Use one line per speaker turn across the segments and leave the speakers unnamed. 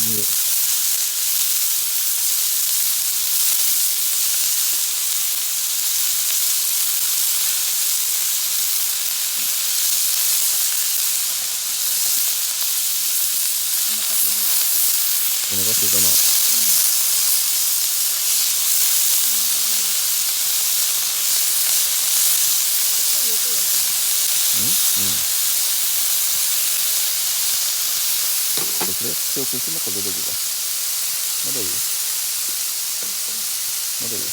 お腹空いたな。それ今日口の中出てくるか。まだいい？まだいい？
私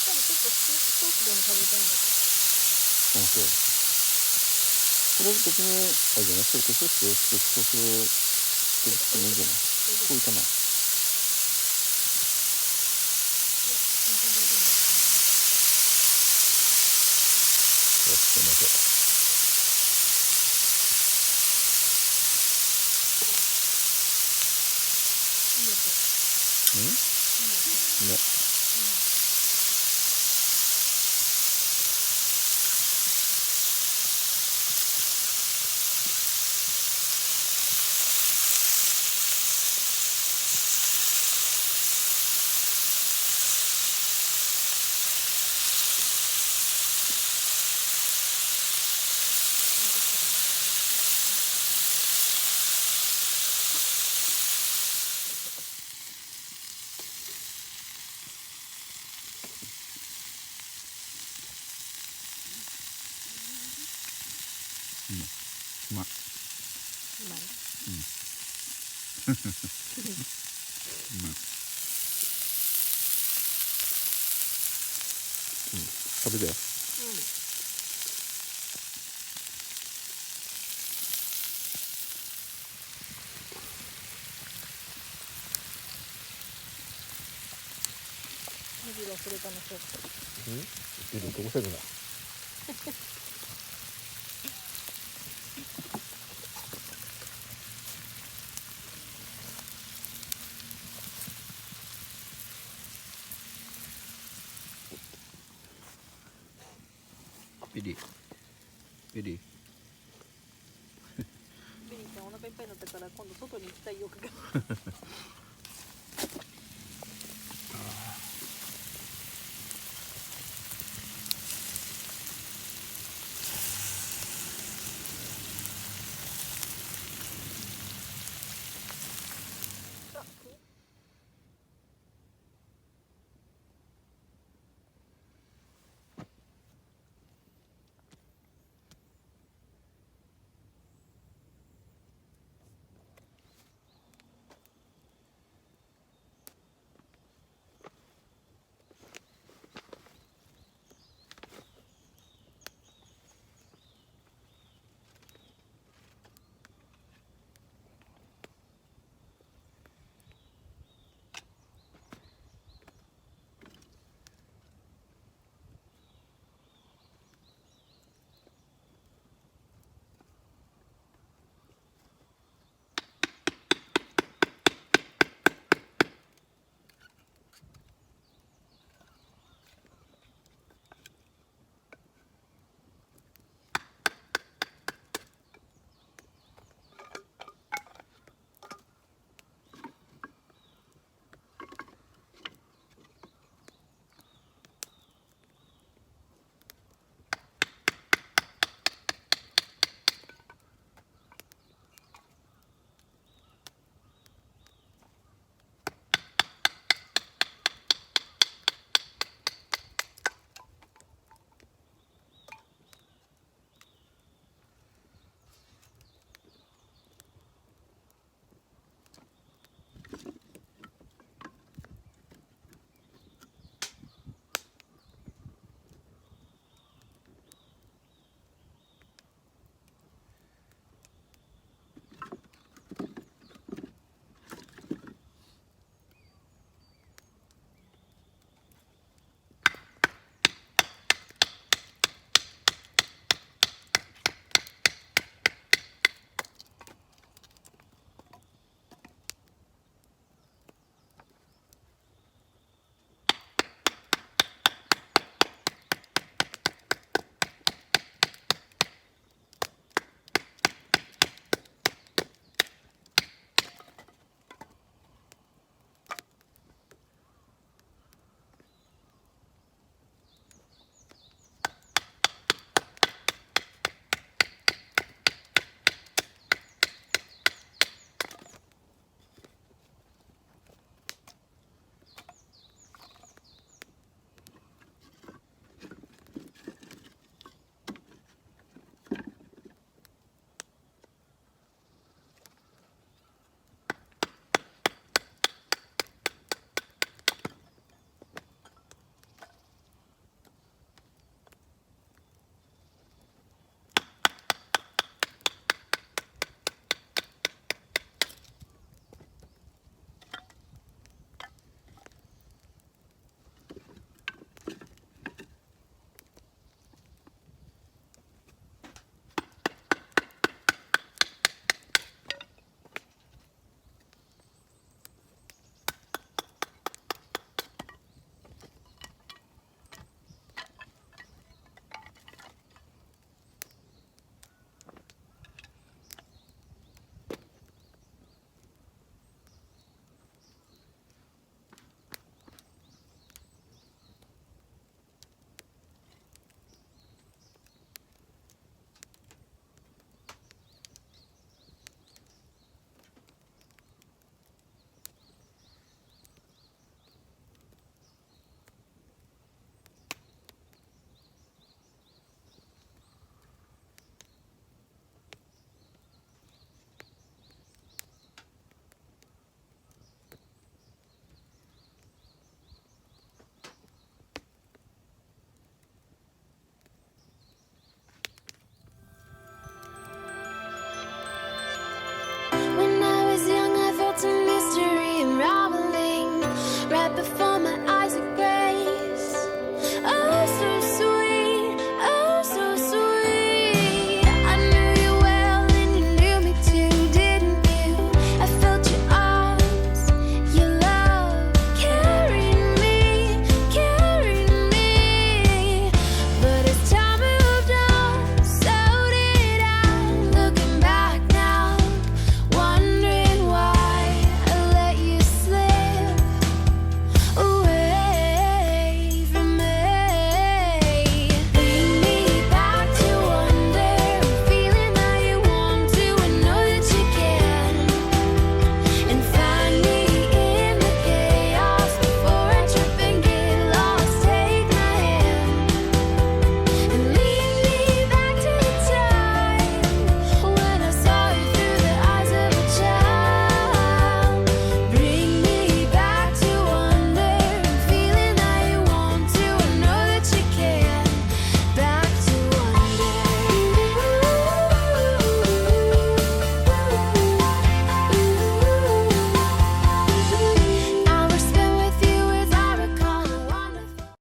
多分結構スープソースでも食べたいんだけど。
あ、そう。これ別にあれじゃない？スープソース作ってもいいんじゃない？こういかない？よし、すいません。ね。うまい。
うまい。
食べてよ。
ネギ忘れたのそうか。
いるどこせるな。ビリー。
ベリーちゃんお腹いっぱいになったから今度外に行きたい欲が